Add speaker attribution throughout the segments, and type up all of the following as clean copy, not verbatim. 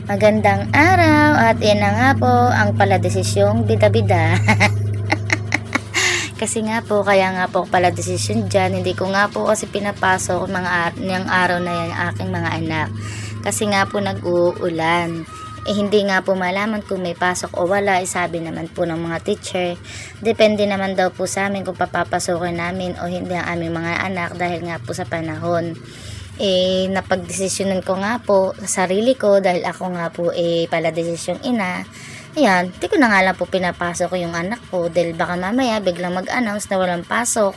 Speaker 1: Magandang araw at yan na nga po ang paladesisyong bida-bida. Kasi nga po, kaya nga po pala desisyon dyan, hindi ko nga po kasi pinapasok ng araw na yan aking mga anak. Kasi nga po nag-uulan. Hindi nga po malaman kung may pasok o wala. Sabi naman po ng mga teacher, depende naman daw po sa amin kung papapasokin namin o hindi ang aming mga anak dahil nga po sa panahon. Napagdesisyonan ko nga po sa sarili ko dahil ako nga po pala desisyong ina. Ayan, di ko na nga lang po pinapasok yung anak ko dahil baka mamaya biglang mag-announce na walang pasok.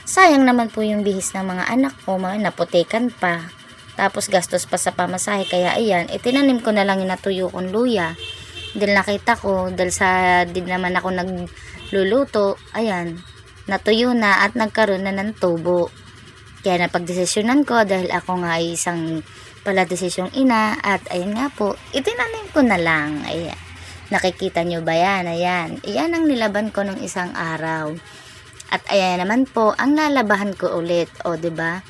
Speaker 1: Sayang naman po yung bihis ng mga anak ko, naputikan pa. Tapos gastos pa sa pamasahe, kaya ayan, tinanim ko na lang yung natuyo kong luya. Dahil nakita ko, dahil sa din naman ako nagluluto, ayan, natuyo na at nagkaroon na ng tubo. Kaya napagdesisyonan ko dahil ako nga ay isang pala desisyong ina at ayan nga po, itinanim ko na lang. Ayan. Nakikita nyo ba yan? Ayan. Iyan ang nilaban ko ng isang araw. At ayan naman po, ang lalabahan ko ulit. O, diba?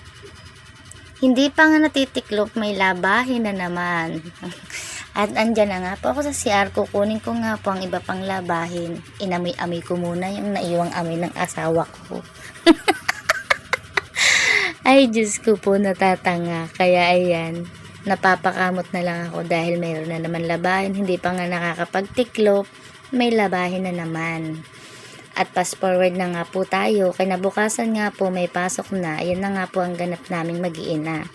Speaker 1: Hindi pa nga natitiklop, may labahin na naman. At andyan na nga po ako sa CR, kukunin ko nga po ang iba pang labahin. Inamoy-amoy ko muna yung naiwang amoy ng asawa ko. Ay, Diyos ko po, natatanga. Kaya ayan, napapakamot na lang ako dahil mayroon na naman labahin. Hindi pa nga nakakapagtiklop, may labahin na naman. At fast forward na nga po tayo. Kinabukasan nga po may pasok na. Ayan na nga po ang ganap naming mag-iina.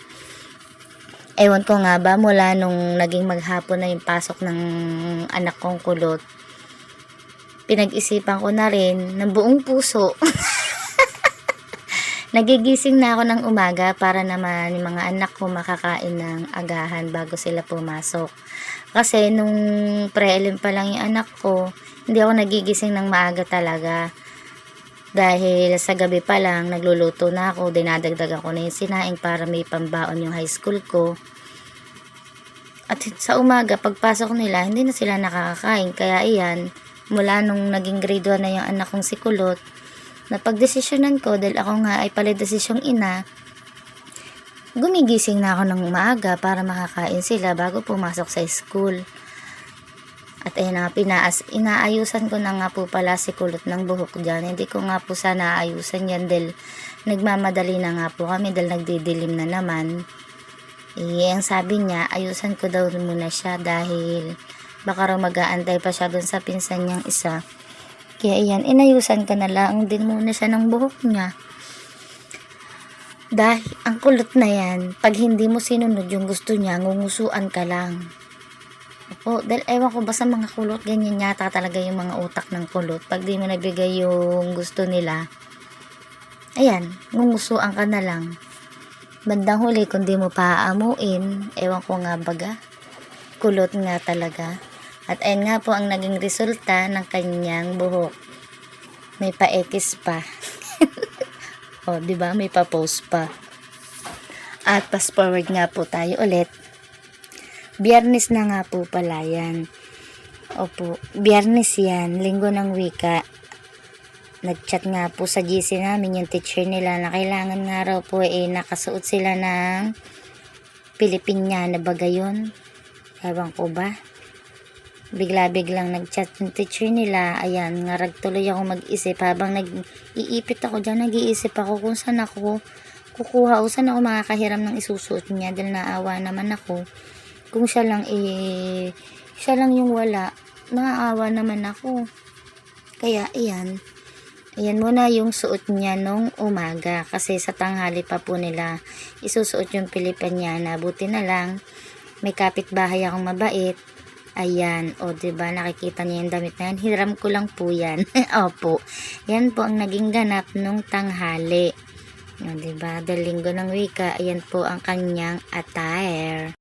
Speaker 1: Ewan ko nga ba, mula nung naging maghapon na yung pasok ng anak kong kulot, pinag-isipan ko na rin ng buong puso. Nagigising na ako ng umaga para naman yung mga anak ko makakain ng agahan bago sila pumasok. Kasi nung pre-elim pa lang yung anak ko, hindi ako nagigising ng maaga talaga. Dahil sa gabi pa lang, nagluluto na ako, dinadagdagan ko na yung sinaing para may pambaon yung high school ko. At sa umaga, pagpasok nila, hindi na sila nakakakain. Kaya iyan, mula nung naging grade 1 na yung anak kong si Kulot, napagdesisyonan ko dahil ako nga ay pala desisyong ina, gumigising na ako ng umaga para makakain sila bago pumasok sa school. At ayun na nga, inaayusan ko na nga po pala si Kulot ng buhok dyan. Hindi ko nga po sana ayusan yan dahil nagmamadali na nga po kami dahil nagdidilim na naman. Ang sabi niya, ayusan ko daw muna siya dahil baka raw mag-aantay pa siya dun sa pinsan niyang isa. Kaya ayan, inayusan ko na lang din muna siya ng buhok niya. Dahil ang kulot na yan, pag hindi mo sinunod yung gusto niya, ngugusuan ka lang. Opo, dahil ewan ko ba sa mga kulot, ganyan yata talaga yung mga utak ng kulot. Pag di mo nabigay yung gusto nila, ayan, ngugusuan ka na lang. Bandang huli, kung di mo paaamuin, ewan ko nga baga, kulot nga talaga. At ayun nga po ang naging resulta ng kanyang buhok. May pa-ekis pa. O, di ba? May pa-post pa. At fast forward nga po tayo ulit. Biyernes na nga po pala yan. Opo, Biyernes yan. Linggo ng wika. Nag-chat nga po sa GC namin yung teacher nila na kailangan nga raw po nakasuot sila ng Pilipiniana ba gayon? Ewan ko ba? Bigla-biglang nag-chat yung teacher nila. Ayan, ngarag tuloy ako mag-isip. Habang nag-iipit ako dyan, nag-iisip ako kung saan ako kukuha o saan ako makakahiram ng isusuot niya. Dahil naawa naman ako. Kung siya lang siya lang yung wala, naawa naman ako. Kaya, ayan. Ayan muna yung suot niya nung umaga. Kasi sa tanghali pa po nila isusuot yung Pilipiniana. Buti na lang, may kapitbahay akong mabait. Ayan, o diba, nakikita niya yung damit na yan. Hiram ko lang po yan. Opo, yan po ang naging ganap nung tanghali. O diba, dahil linggo ng wika, ayan po ang kanyang attire.